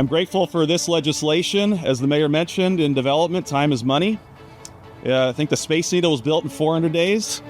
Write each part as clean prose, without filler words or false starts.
I'm grateful for this legislation. As the mayor mentioned, in development, time is money. I think the Space Needle was built in 400 days.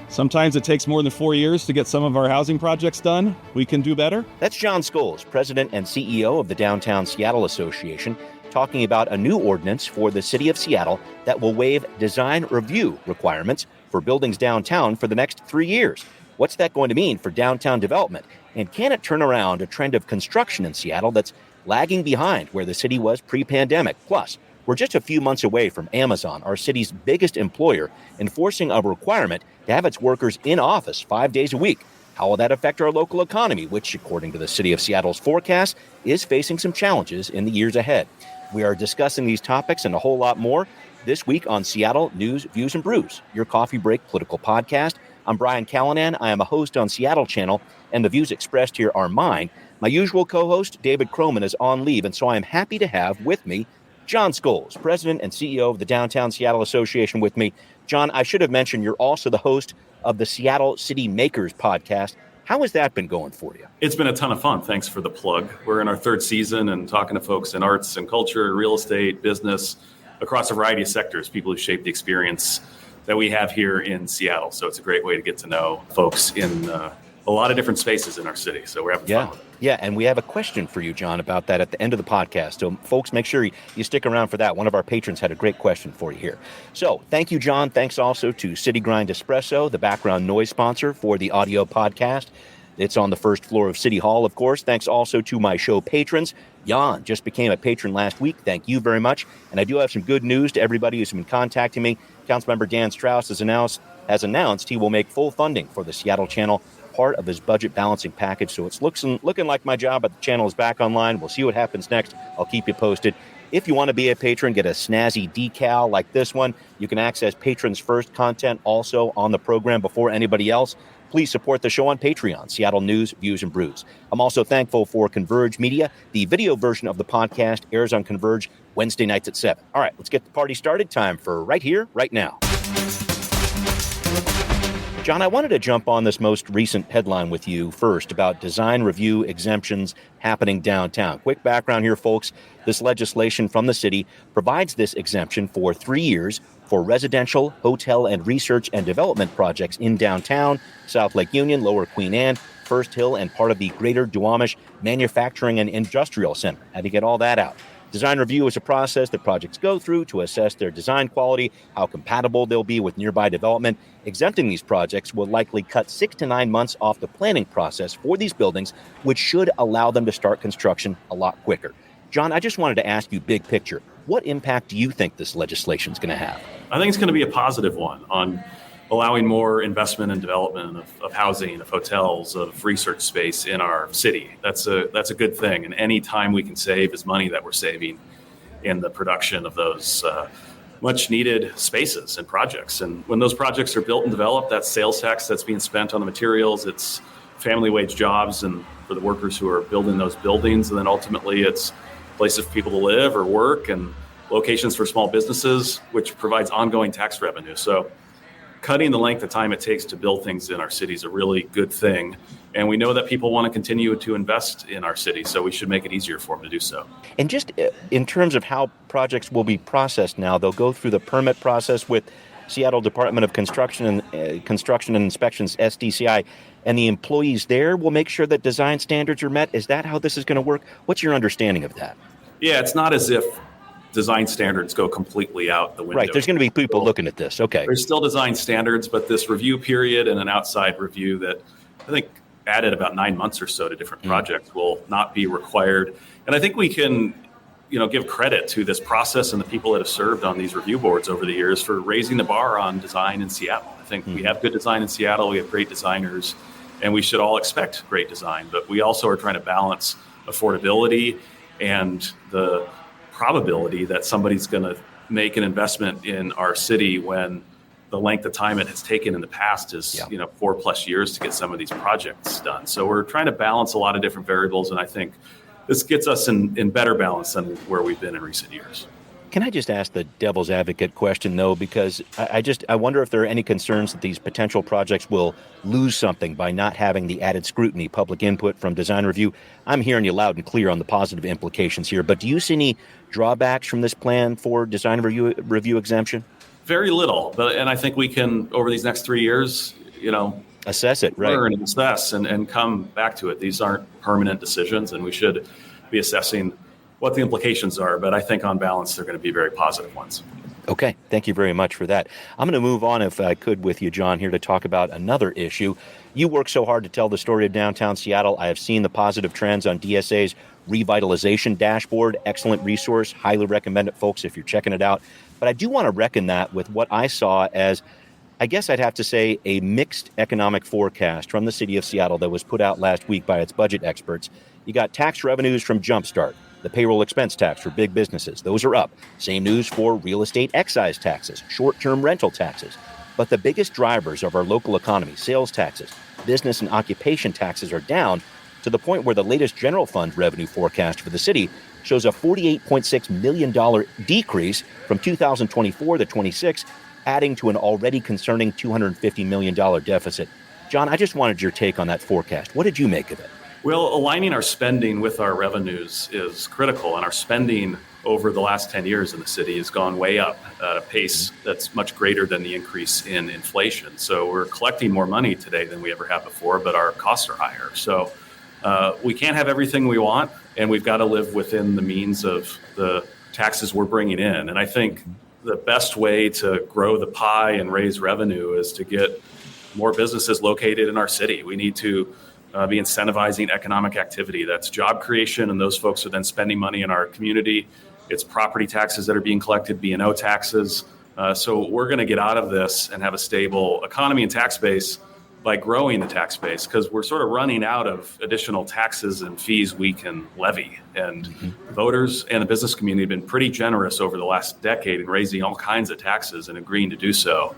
Sometimes it takes more than 4 years to get some of our housing projects done. We can do better. That's John Scholes, president and CEO of the Downtown Seattle Association, talking about a new ordinance for the city of Seattle that will waive design review requirements for buildings downtown for the next 3 years. What's that going to mean for downtown development? And can it turn around a trend of construction in Seattle that's lagging behind where the city was pre-pandemic? Plus, we're just a few months away from Amazon, our city's biggest employer, enforcing a requirement to have its workers in office 5 days a week. How will that affect our local economy, which, according to the City of Seattle's forecast, is facing some challenges in the years ahead? We are discussing these topics and a whole lot more this week on Seattle News, Views, and Brews, your coffee break political podcast. I'm Brian Callanan. I am a host on Seattle Channel, and the views expressed here are mine. My usual co-host, David Croman, is on leave, and so I am happy to have with me John Scholes, president and CEO of the Downtown Seattle Association with me. John, I should have mentioned you're also the host of the Seattle City Makers podcast. How has that been going for you? It's been a ton of fun. Thanks for the plug. We're in our third season and talking to folks in arts and culture, real estate, business, across a variety of sectors, people who shape the experience that we have here in Seattle. So it's a great way to get to know folks in a lot of different spaces in our city. So we're having fun with it. Yeah, and we have a question for you, John, about that at the end of the podcast. So folks, make sure you stick around for that. One of our patrons had a great question for you here. So thank you, John. Thanks also to City Grind Espresso, the background noise sponsor for the audio podcast. It's on the first floor of City Hall, of course. Thanks also to my show patrons. Jan just became a patron last week. Thank you very much. And I do have some good news to everybody who's been contacting me. Councilmember Dan Strauss has announced he will make full funding for the Seattle Channel part of his budget balancing package. So it's looking like my job at the channel is back online. We'll see what happens next. I'll keep you posted. If you want to be a patron, get a snazzy decal like this one. You can access patrons first content also on the program before anybody else. Please support the show on Patreon, Seattle News, Views, and Brews. I'm also thankful for Converge Media. The video version of the podcast airs on Converge Wednesday nights at 7. All right, let's get the party started. Time for Right Here, Right Now. John, I wanted to jump on this most recent headline with you first about design review exemptions happening downtown. Quick background here, folks. This legislation from the city provides this exemption for 3 years for residential, hotel, and research and development projects in downtown, South Lake Union, Lower Queen Anne, First Hill, and part of the Greater Duwamish Manufacturing and Industrial Center. How do you get all that out? Design review is a process that projects go through to assess their design quality, how compatible they'll be with nearby development. Exempting these projects will likely cut 6 to 9 months off the planning process for these buildings, which should allow them to start construction a lot quicker. John, I just wanted to ask you big picture. What impact do you think this legislation is going to have? I think it's going to be a positive one on allowing more investment and development of housing, of hotels, of research space in our city. That's a good thing. And any time we can save is money that we're saving in the production of those much needed spaces and projects. And when those projects are built and developed, that's sales tax that's being spent on the materials. It's family wage jobs and for the workers who are building those buildings. And then ultimately it's places for people to live or work and locations for small businesses, which provides ongoing tax revenue. So cutting the length of time it takes to build things in our city is a really good thing. And we know that people want to continue to invest in our city, so we should make it easier for them to do so. And just in terms of how projects will be processed now, they'll go through the permit process with Seattle Department of Construction and Inspections, SDCI, and the employees there will make sure that design standards are met. Is that how this is going to work? What's your understanding of that? Yeah, it's not as if design standards go completely out the window. Right, there's going to be people looking at this. Okay. There's still design standards, but this review period and an outside review that I think added about 9 months or so to different projects will not be required. And I think we can, give credit to this process and the people that have served on these review boards over the years for raising the bar on design in Seattle. I think we have good design in Seattle. We have great designers, and we should all expect great design. But we also are trying to balance affordability and the probability that somebody's going to make an investment in our city when the length of time it has taken in the past is 4+ years to get some of these projects done. So we're trying to balance a lot of different variables, and I think this gets us in better balance than where we've been in recent years. Can I just ask the devil's advocate question, though, because I wonder if there are any concerns that these potential projects will lose something by not having the added scrutiny, public input from design review. I'm hearing you loud and clear on the positive implications here, but do you see any drawbacks from this plan for design review exemption? Very little, and I think we can, over these next 3 years, assess it, right? Learn and assess and come back to it. These aren't permanent decisions, and we should be assessing what the implications are. But I think on balance, they're going to be very positive ones. Okay, thank you very much for that. I'm going to move on, if I could, with you, John, here to talk about another issue. You work so hard to tell the story of downtown Seattle. I have seen the positive trends on DSA's revitalization dashboard. Excellent resource. Highly recommend it, folks, if you're checking it out. But I do want to reckon that with what I saw as, I guess I'd have to say, a mixed economic forecast from the city of Seattle that was put out last week by its budget experts. You got tax revenues from Jumpstart, the payroll expense tax for big businesses. Those are up. Same news for real estate excise taxes, short-term rental taxes. But the biggest drivers of our local economy, sales taxes, business and occupation taxes, are down to the point where the latest general fund revenue forecast for the city shows a $48.6 million decrease from 2024 to 26, adding to an already concerning $250 million deficit. John, I just wanted your take on that forecast. What did you make of it? Well, aligning our spending with our revenues is critical, and our spending over the last 10 years in the city has gone way up at a pace that's much greater than the increase in inflation. So we're collecting more money today than we ever have before, but our costs are higher. So we can't have everything we want, and we've got to live within the means of the taxes we're bringing in. And I think the best way to grow the pie and raise revenue is to get more businesses located in our city. We need to be incentivizing economic activity. That's job creation, and those folks are then spending money in our community. It's property taxes that are being collected, B&O taxes. So we're going to get out of this and have a stable economy and tax base by growing the tax base, because we're sort of running out of additional taxes and fees we can levy. And voters and the business community have been pretty generous over the last decade in raising all kinds of taxes and agreeing to do so.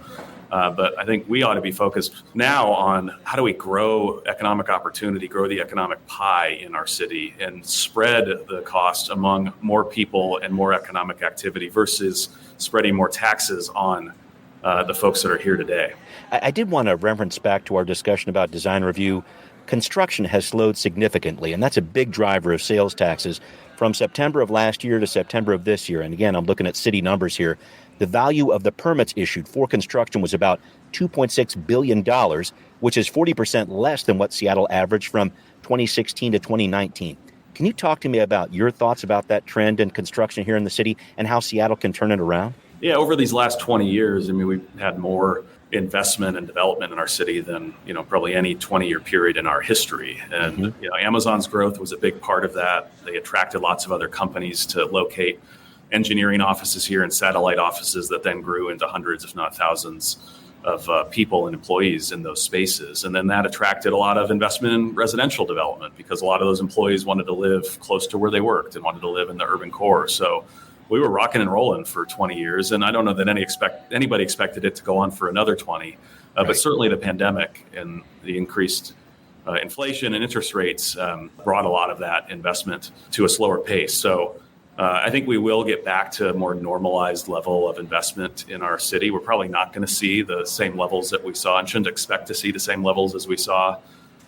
But I think we ought to be focused now on how do we grow economic opportunity, grow the economic pie in our city, and spread the cost among more people and more economic activity versus spreading more taxes on the folks that are here today. I did want to reference back to our discussion about design review. Construction has slowed significantly, and that's a big driver of sales taxes from September of last year to September of this year. And again, I'm looking at city numbers here. The value of the permits issued for construction was about $2.6 billion, which is 40% less than what Seattle averaged from 2016 to 2019. Can you talk to me about your thoughts about that trend in construction here in the city and how Seattle can turn it around? Yeah, over these last 20 years, we've had more investment and development in our city than, probably any 20-year period in our history. And, Amazon's growth was a big part of that. They attracted lots of other companies to locate engineering offices here and satellite offices that then grew into hundreds, if not thousands, of people and employees in those spaces. And then that attracted a lot of investment in residential development because a lot of those employees wanted to live close to where they worked and wanted to live in the urban core. So we were rocking and rolling for 20 years. And I don't know that anybody expected it to go on for another 20. Right. But certainly the pandemic and the increased inflation and interest rates brought a lot of that investment to a slower pace. So I think we will get back to a more normalized level of investment in our city. We're probably not going to see the same levels that we saw and shouldn't expect to see the same levels as we saw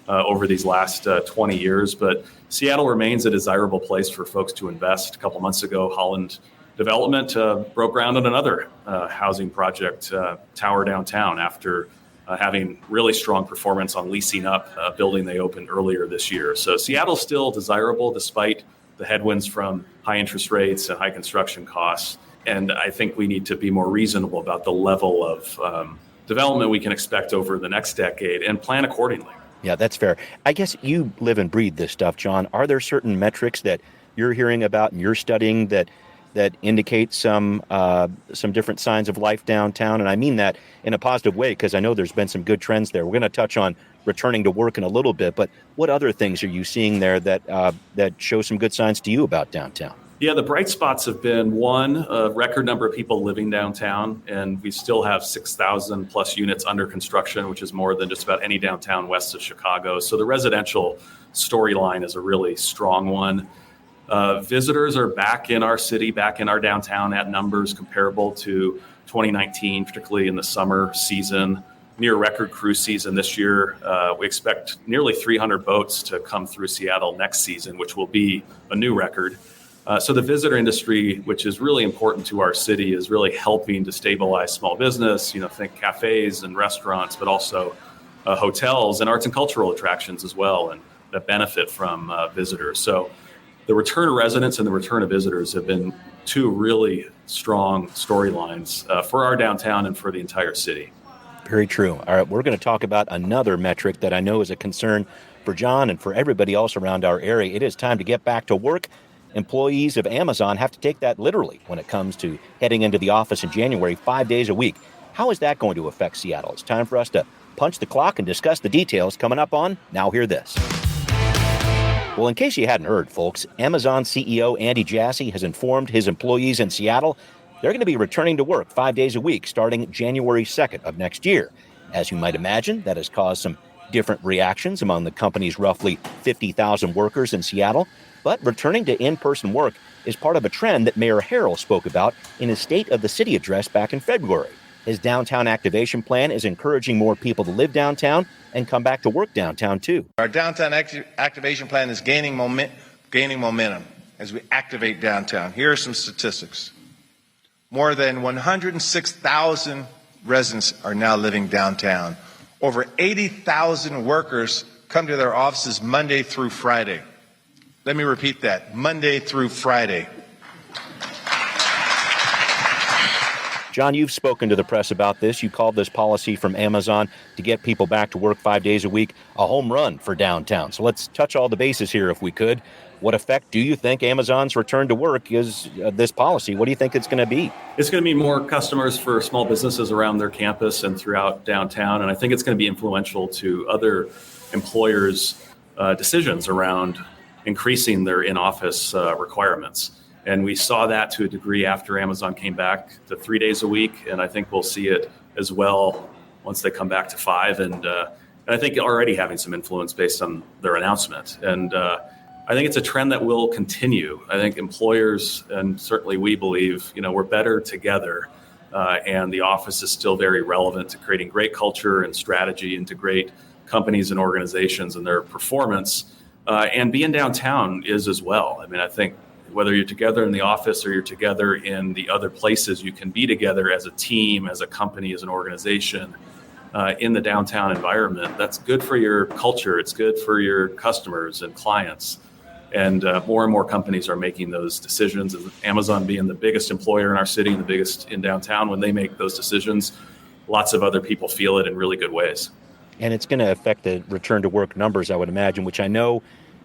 over these last 20 years. But Seattle remains a desirable place for folks to invest. A couple months ago, Holland Development broke ground on another housing project, Tower Downtown, after having really strong performance on leasing up a building they opened earlier this year. So Seattle's still desirable despite the headwinds from high interest rates and high construction costs. And I think we need to be more reasonable about the level of development we can expect over the next decade and plan accordingly. Yeah, that's fair. I guess you live and breathe this stuff, John. Are there certain metrics that you're hearing about and you're studying that indicate some different signs of life downtown? And I mean that in a positive way, because I know there's been some good trends there. We're going to touch on returning to work in a little bit, but what other things are you seeing there that show some good signs to you about downtown? Yeah, the bright spots have been, one, a record number of people living downtown, and we still have 6,000 plus units under construction, which is more than just about any downtown west of Chicago. So the residential storyline is a really strong one. Visitors are back in our city, back in our downtown at numbers comparable to 2019, particularly in the summer season, near record cruise season this year. We expect nearly 300 boats to come through Seattle next season, which will be a new record. So the visitor industry, which is really important to our city, is really helping to stabilize small business, think cafes and restaurants, but also hotels and arts and cultural attractions as well, and that benefit from visitors. So the return of residents and the return of visitors have been two really strong storylines for our downtown and for the entire city. Very true. All right, we're going to talk about another metric that I know is a concern for John and for everybody else around our area. It is time to get back to work. Employees of Amazon have to take that literally when it comes to heading into the office in January 5 days a week. How is that going to affect Seattle? It's time for us to punch the clock and discuss the details coming up on Now Hear This. Well, in case you hadn't heard, folks, Amazon CEO Andy Jassy has informed his employees in Seattle they're going to be returning to work 5 days a week starting January 2nd of next year. As you might imagine, that has caused some different reactions among the company's roughly 50,000 workers in Seattle. But returning to in-person work is part of a trend that Mayor Harrell spoke about in his State of the City address back in February. His downtown activation plan is encouraging more people to live downtown and come back to work downtown, too. Our downtown activation plan is gaining momentum as we activate downtown. Here are some statistics. More than 106,000 residents are now living downtown. Over 80,000 workers come to their offices Monday through Friday. Let me repeat that, Monday through Friday. John, you've spoken to the press about this. You called this policy from Amazon to get people back to work 5 days a week a home run for downtown. So let's touch all the bases here if we could. What effect do you think Amazon's return to work is this policy? What do you think it's going to be? It's going to mean more customers for small businesses around their campus and throughout downtown. And I think it's going to be influential to other employers' decisions around increasing their in-office requirements. And we saw that to a degree after Amazon came back to 3 days a week. And I think we'll see it as well once they come back to 5. And I think already having some influence based on their announcement. And I think it's a trend that will continue. I think employers, and certainly we believe, we're better together. And the office is still very relevant to creating great culture and strategy into great companies and organizations and their performance. And being downtown is as well. I mean, I think whether you're together in the office or you're together in the other places, you can be together as a team, as a company, as an organization in the downtown environment. That's good for your culture. It's good for your customers and clients. And more and more companies are making those decisions. Amazon being the biggest employer in our city and the biggest in downtown, when they make those decisions, lots of other people feel it in really good ways. And it's going to affect the return to work numbers, I would imagine, which I know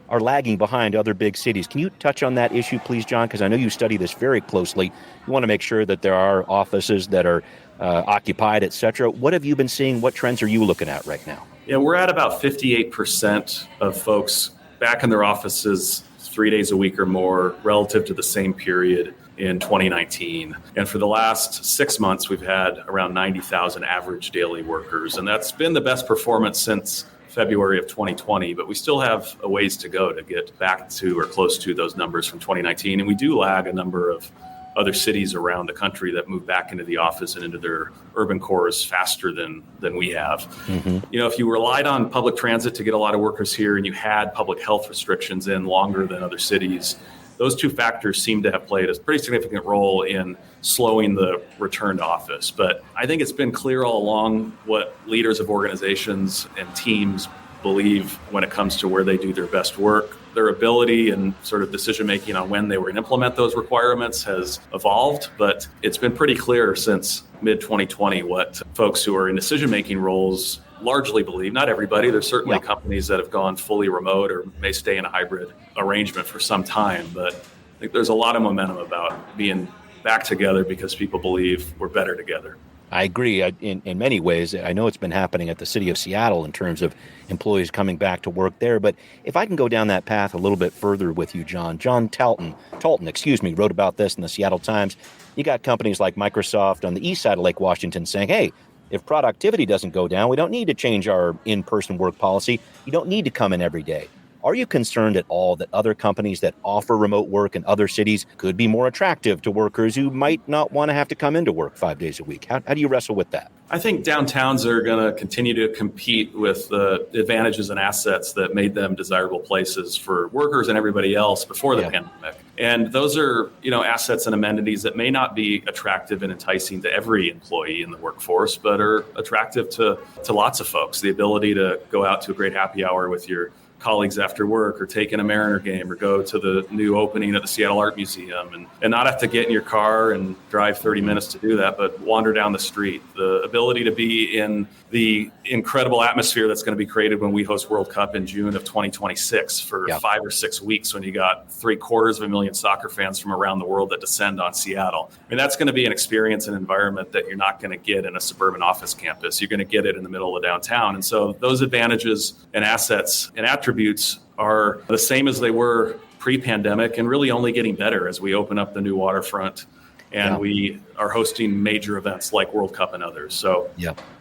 are lagging behind other big cities. Can you touch on that issue, please, John? Because I know you study this very closely. You want to make sure that there are offices that are occupied, et cetera. What have you been seeing? What trends are you looking at right now? Yeah, we're at about 58% of folks back in their offices 3 days a week or more relative to the same period in 2019. And for the last 6 months, we've had around 90,000 average daily workers. And that's been the best performance since February of 2020, but we still have a ways to go to get back to or close to those numbers from 2019. And we do lag a number of other cities around the country that move back into the office and into their urban cores faster than we have. Mm-hmm. If you relied on public transit to get a lot of workers here and you had public health restrictions in longer than other cities, those two factors seem to have played a pretty significant role in slowing the return to office. But I think it's been clear all along what leaders of organizations and teams believe when it comes to where they do their best work. Their ability and sort of decision-making on when they were going to implement those requirements has evolved, but it's been pretty clear since mid-2020 what folks who are in decision-making roles largely believe. Not everybody. There's certainly companies that have gone fully remote or may stay in a hybrid arrangement for some time, but I think there's a lot of momentum about being back together because people believe we're better together. I agree in many ways. I know it's been happening at the city of Seattle in terms of employees coming back to work there. But if I can go down that path a little bit further with you, John Talton, wrote about this in the Seattle Times. You got companies like Microsoft on the east side of Lake Washington saying, hey, if productivity doesn't go down, we don't need to change our in-person work policy. You don't need to come in every day. Are you concerned at all that other companies that offer remote work in other cities could be more attractive to workers who might not want to have to come into work 5 days a week? How do you wrestle with that? I think downtowns are going to continue to compete with the advantages and assets that made them desirable places for workers and everybody else before the pandemic. And those are, assets and amenities that may not be attractive and enticing to every employee in the workforce, but are attractive to lots of folks. The ability to go out to a great happy hour with your colleagues after work, or take in a Mariner game, or go to the new opening at the Seattle Art Museum, and not have to get in your car and drive 30 minutes to do that, but wander down the street. The ability to be in the incredible atmosphere that's going to be created when we host World Cup in June of 2026 for 5 or 6 weeks, when you got 750,000 soccer fans from around the world that descend on Seattle. I mean, that's going to be an experience and environment that you're not going to get in a suburban office campus. You're going to get it in the middle of downtown. And so those advantages and assets and attributes are the same as they were pre-pandemic, and really only getting better as we open up the new waterfront and we are hosting major events like World Cup and others. So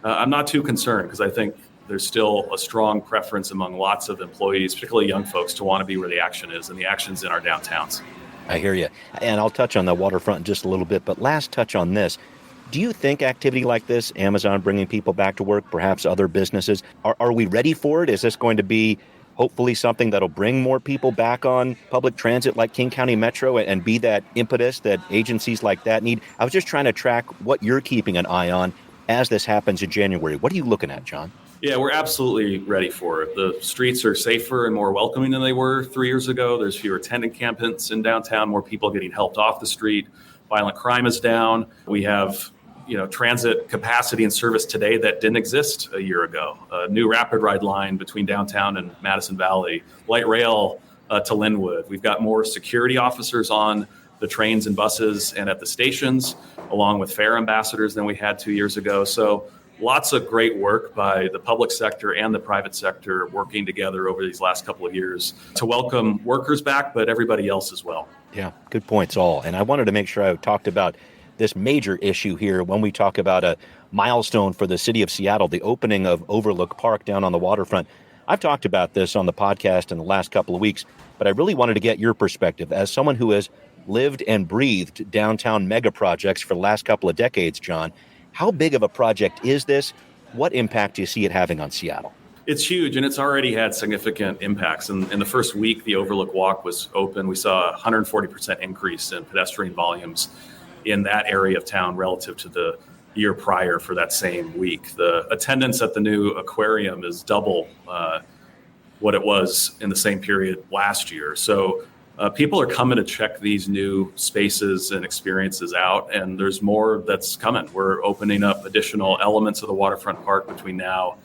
I'm not too concerned, because I think there's still a strong preference among lots of employees, particularly young folks, to want to be where the action is, and the action's in our downtowns. I hear you. And I'll touch on the waterfront in just a little bit, but last touch on this. Do you think activity like this, Amazon bringing people back to work, perhaps other businesses, are we ready for it? Is this going to be hopefully something that'll bring more people back on public transit like King County Metro and be that impetus that agencies like that need? I was just trying to track what you're keeping an eye on as this happens in January. What are you looking at, John? Yeah, we're absolutely ready for it. The streets are safer and more welcoming than they were 3 years ago. There's fewer tenant encampments in downtown, more people getting helped off the street. Violent crime is down. We have transit capacity and service today that didn't exist a year ago. A new rapid ride line between downtown and Madison Valley, light rail to Linwood. We've got more security officers on the trains and buses and at the stations, along with fare ambassadors than we had 2 years ago. So lots of great work by the public sector and the private sector working together over these last couple of years to welcome workers back, but everybody else as well. Yeah, good points all. And I wanted to make sure I talked about this major issue here when we talk about a milestone for the city of Seattle, the opening of Overlook Park down on the waterfront. I've talked about this on the podcast in the last couple of weeks, but I really wanted to get your perspective as someone who has lived and breathed downtown mega projects for the last couple of decades, John. How big of a project is this? What impact do you see it having on Seattle? It's huge, and it's already had significant impacts. In the first week the Overlook Walk was open, we saw a 140% increase in pedestrian volumes in that area of town relative to the year prior for that same week. The attendance at the new aquarium is double what it was in the same period last year. So people are coming to check these new spaces and experiences out, and there's more that's coming. We're opening up additional elements of the waterfront park between now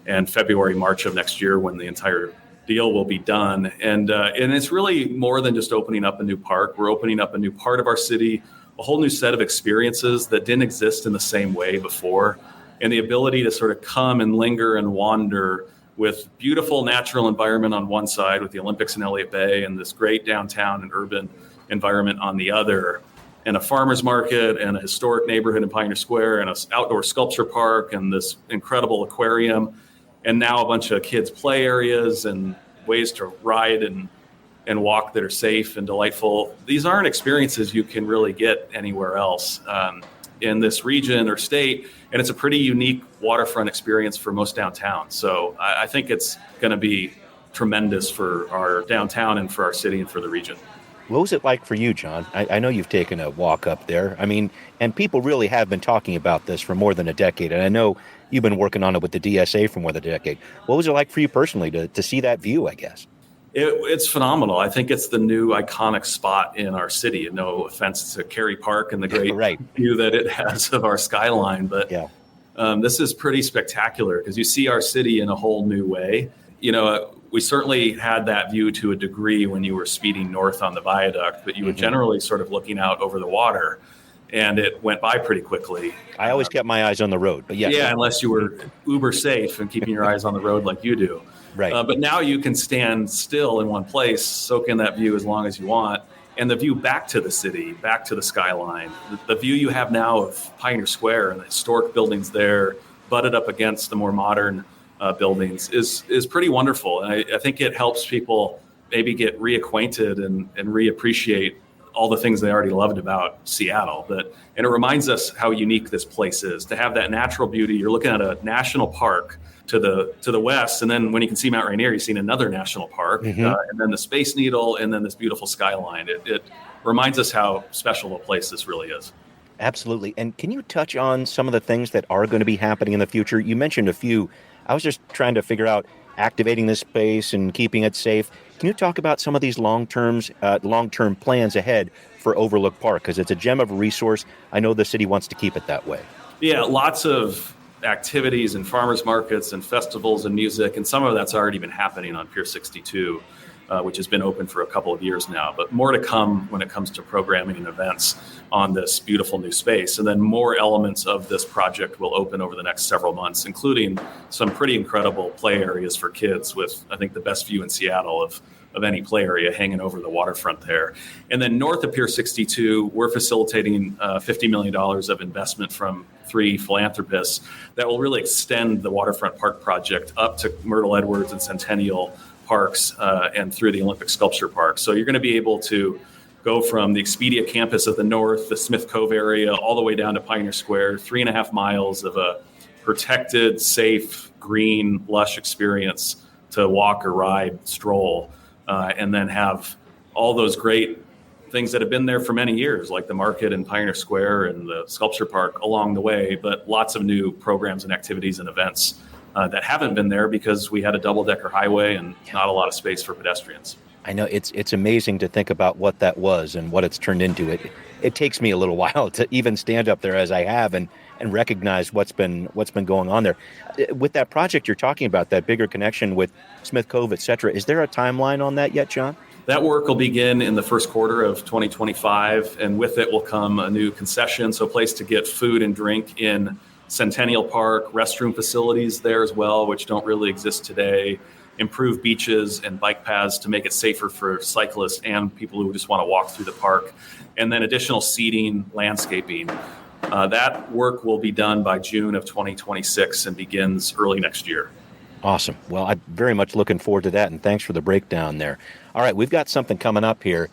and February, March of next year, when the entire deal will be done. And it's really more than just opening up a new park. We're opening up a new part of our city, a whole new set of experiences that didn't exist in the same way before, and the ability to sort of come and linger and wander with beautiful natural environment on one side with the Olympics in Elliott Bay, and this great downtown and urban environment on the other, and a farmer's market and a historic neighborhood in Pioneer Square and an outdoor sculpture park and this incredible aquarium, and now a bunch of kids' play areas and ways to ride and walk that are safe and delightful. These aren't experiences you can really get anywhere else in this region or state, and it's a pretty unique waterfront experience for most downtowns. So I think it's going to be tremendous for our downtown and for our city and for the region. What was it like for you, John? I know you've taken a walk up there. I mean, and people really have been talking about this for more than a decade, and I know you've been working on it with the DSA for more than a decade. What was it like for you personally to see that view, I guess? It's phenomenal. I think it's the new iconic spot in our city. No offense to Cary Park and the great view that it has of our skyline, but this is pretty spectacular because you see our city in a whole new way. We certainly had that view to a degree when you were speeding north on the viaduct, but you were generally sort of looking out over the water, and it went by pretty quickly. I always kept my eyes on the road, but yeah, unless you were uber safe and keeping your eyes on the road like you do. Right. But now you can stand still in one place, soak in that view as long as you want, and the view back to the city, back to the skyline, the view you have now of Pioneer Square and the historic buildings there, butted up against the more modern buildings is pretty wonderful. And I think it helps people maybe get reacquainted and reappreciate all the things they already loved about Seattle. And it reminds us how unique this place is to have that natural beauty. You're looking at a national park to the west, and then when you can see Mount Rainier, you've seen another national park, and then the Space Needle, and then this beautiful skyline. It reminds us how special a place this really is. Absolutely. And can you touch on some of the things that are going to be happening in the future? You mentioned a few. I was just trying to figure out activating this space and keeping it safe. Can you talk about some of these long-term plans ahead for Overlook Park? Because it's a gem of a resource. I know the city wants to keep it that way. Yeah, lots of activities and farmers markets and festivals and music, and some of that's already been happening on Pier 62, which has been open for a couple of years now. But more to come when it comes to programming and events on this beautiful new space. And then more elements of this project will open over the next several months, including some pretty incredible play areas for kids with, I think, the best view in Seattle of any play area hanging over the waterfront there. And then north of Pier 62, we're facilitating $50 million of investment from 3 philanthropists that will really extend the waterfront park project up to Myrtle Edwards and Centennial parks and through the Olympic Sculpture Park. So you're going to be able to go from the Expedia campus at the north, the Smith Cove area, all the way down to Pioneer Square, 3.5 miles of a protected, safe, green, lush experience to walk or ride, stroll, and then have all those great things that have been there for many years, like the market and Pioneer Square and the Sculpture Park along the way, but lots of new programs and activities and events that haven't been there because we had a double-decker highway and not a lot of space for pedestrians. I know it's amazing to think about what that was and what it's turned into. It takes me a little while to even stand up there as I have and recognize what's been going on there. With that project you're talking about, that bigger connection with Smith Cove, et cetera, is there a timeline on that yet, John? That work will begin in the first quarter of 2025, and with it will come a new concession, so a place to get food and drink in Centennial Park, restroom facilities there as well, which don't really exist today, improve beaches and bike paths to make it safer for cyclists and people who just want to walk through the park, and then additional seating, landscaping. That work will be done by June of 2026 and begins early next year. Awesome. Well, I'm very much looking forward to that, and thanks for the breakdown there. All right, we've got something coming up here.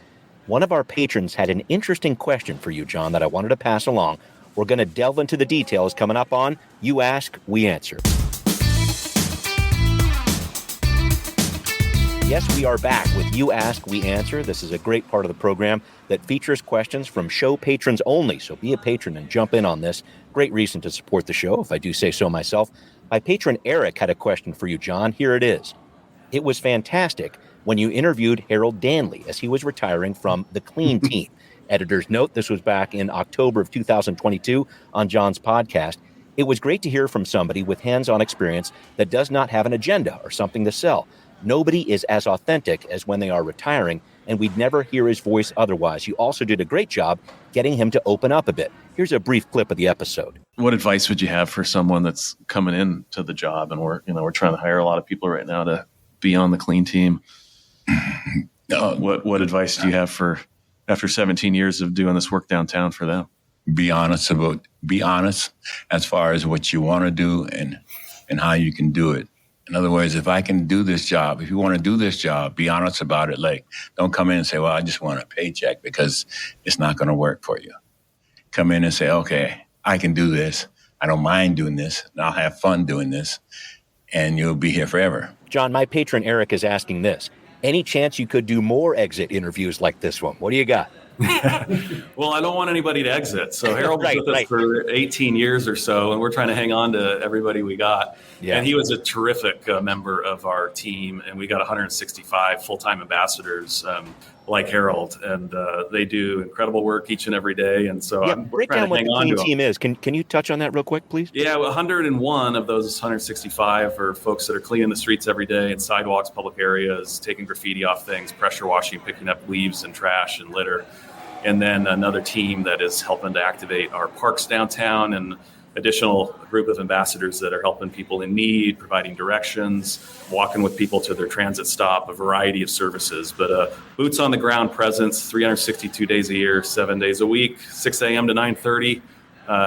One of our patrons had an interesting question for you, John, that I wanted to pass along. We're going to delve into the details coming up on You Ask, We Answer. Yes, we are back with You Ask, We Answer. This is a great part of the program that features questions from show patrons only, so be a patron and jump in on this. Great reason to support the show, if I do say so myself. My patron Eric had a question for you, John. Here it is. It was fantastic when you interviewed Harold Danley as he was retiring from the Clean Team. Editor's note, this was back in October of 2022 on John's podcast. It was great to hear from somebody with hands-on experience that does not have an agenda or something to sell. Nobody is as authentic as when they are retiring, and we'd never hear his voice otherwise. You also did a great job getting him to open up a bit. Here's a brief clip of the episode. What advice would you have for someone that's coming in to the job? And we're trying to hire a lot of people right now to be on the Clean Team. What advice do you have for after 17 years of doing this work downtown for them? Be honest as far as what you want to do and how you can do it. In other words, if I can do this job, if you want to do this job, be honest about it. Like, don't come in and say, well, I just want a paycheck, because it's not going to work for you. Come in and say, okay, I can do this. I don't mind doing this, and I'll have fun doing this, and you'll be here forever. John, my patron Eric is asking this. Any chance you could do more exit interviews like this one? What do you got? Well, I don't want anybody to exit. So Harold was with us for 18 years or so, and we're trying to hang on to everybody we got. Yeah. And he was a terrific member of our team, and we got 165 full-time ambassadors like Harold, and they do incredible work each and every day. And so I'm break down what the Clean Team is. Can you touch on that real quick, please? Yeah, 101 of those 165 are folks that are cleaning the streets every day, and sidewalks, public areas, taking graffiti off things, pressure washing, picking up leaves and trash and litter. And then another team that is helping to activate our parks downtown, and additional group of ambassadors that are helping people in need, providing directions, walking with people to their transit stop, a variety of services. But boots on the ground presence, 362 days a year, 7 days a week, 6 a.m. to 9:30,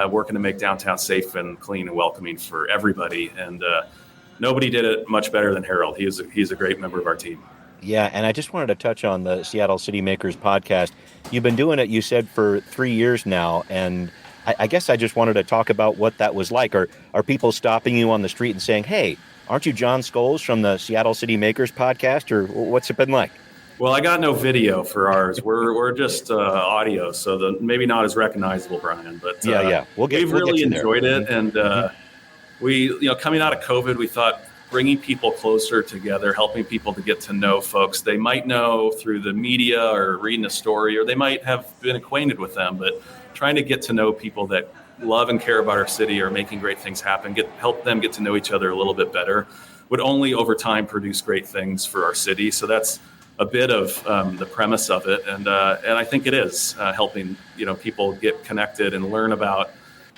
working to make downtown safe and clean and welcoming for everybody. And nobody did it much better than Harold. He's a great member of our team. Yeah, and I just wanted to touch on the Seattle City Makers podcast. You've been doing it, you said, for 3 years now, and I guess I just wanted to talk about what that was like. Are people stopping you on the street and saying, hey, aren't you John Scholes from the Seattle City Makers podcast, or what's it been like? Well, I got no video for ours. We're just audio, so maybe not as recognizable, Brian. But we've really enjoyed it, and we, coming out of COVID, we thought bringing people closer together, helping people to get to know folks they might know through the media or reading a story, or they might have been acquainted with them, but trying to get to know people that love and care about our city or making great things happen, help them get to know each other a little bit better, would only over time produce great things for our city. So that's a bit of the premise of it, and I think it is helping people get connected and learn about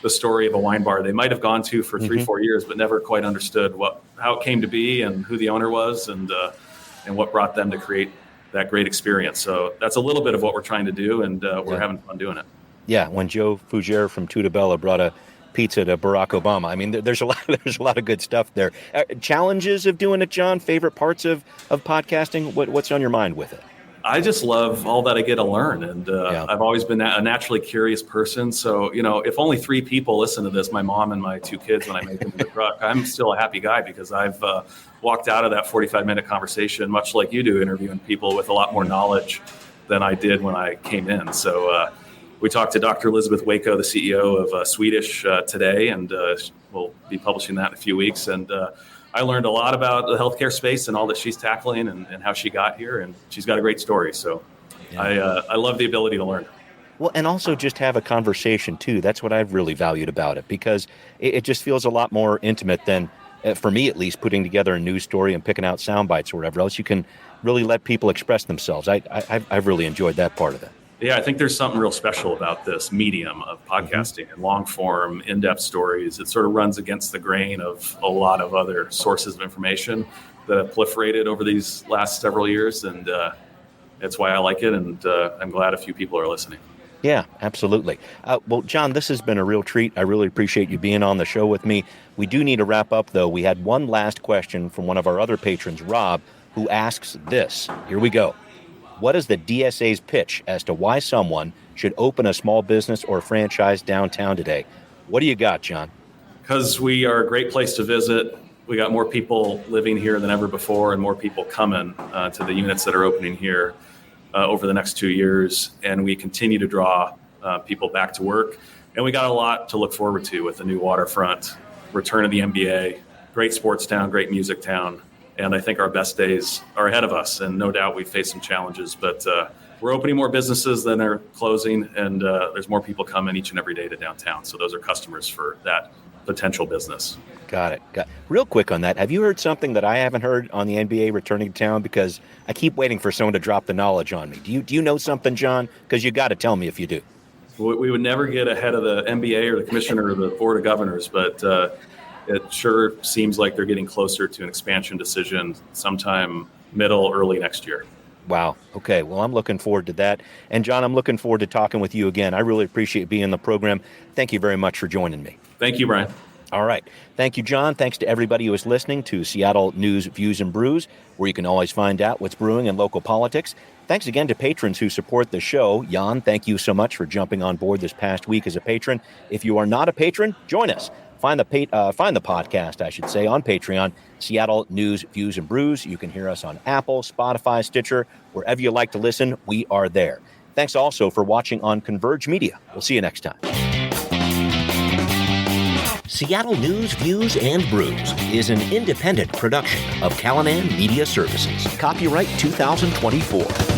the story of a wine bar they might have gone to for 3-4 years, but never quite understood how it came to be and who the owner was and what brought them to create that great experience. So that's a little bit of what we're trying to do, and we're having fun doing it. Yeah, when Joe Fougere from Tutabella brought a pizza to Barack Obama. I mean, there's a lot of good stuff there. Challenges of doing it, John? Favorite parts of podcasting? What's on your mind with it? I just love all that I get to learn, and I've always been a naturally curious person. So, if only 3 people listen to this, my mom and my 2 kids, when I make them in the truck, I'm still a happy guy because I've walked out of that 45-minute conversation, much like you do, interviewing people with a lot more knowledge than I did when I came in. So we talked to Dr. Elizabeth Waco, the CEO of Swedish today, and we'll be publishing that in a few weeks. And I learned a lot about the healthcare space and all that she's tackling and how she got here. And she's got a great story. So I love the ability to learn. Well, and also just have a conversation, too. That's what I've really valued about it, because it just feels a lot more intimate than, for me at least, putting together a news story and picking out sound bites or whatever else. You can really let people express themselves. I've really enjoyed that part of it. Yeah, I think there's something real special about this medium of podcasting and long form, in-depth stories. It sort of runs against the grain of a lot of other sources of information that have proliferated over these last several years. And that's why I like it. And I'm glad a few people are listening. Yeah, absolutely. Well, John, this has been a real treat. I really appreciate you being on the show with me. We do need to wrap up, though. We had one last question from one of our other patrons, Rob, who asks this. Here we go. What is the DSA's pitch as to why someone should open a small business or franchise downtown today? What do you got, John? Because we are a great place to visit. We got more people living here than ever before and more people coming to the units that are opening here over the next 2 years. And we continue to draw people back to work. And we got a lot to look forward to with the new waterfront, return of the NBA, great sports town, great music town. And I think our best days are ahead of us. And no doubt we face some challenges, but we're opening more businesses than are closing. And there's more people coming each and every day to downtown. So those are customers for that potential business. Got it. Real quick on that. Have you heard something that I haven't heard on the NBA returning to town? Because I keep waiting for someone to drop the knowledge on me. Do you know something, John? Because you got to tell me if you do. We would never get ahead of the NBA or the commissioner or the board of governors, but it sure seems like they're getting closer to an expansion decision sometime early next year. Wow. Okay. Well, I'm looking forward to that. And John, I'm looking forward to talking with you again. I really appreciate being on the program. Thank you very much for joining me. Thank you, Brian. All right. Thank you, John. Thanks to everybody who is listening to Seattle News, Views, and Brews, where you can always find out what's brewing in local politics. Thanks again to patrons who support the show. Jan, thank you so much for jumping on board this past week as a patron. If you are not a patron, join us. Find the podcast, I should say, on Patreon, Seattle News, Views, and Brews. You can hear us on Apple, Spotify, Stitcher, wherever you like to listen. We are there. Thanks also for watching on Converge Media. We'll see you next time. Seattle News, Views, and Brews is an independent production of Callanan Media Services. Copyright 2024.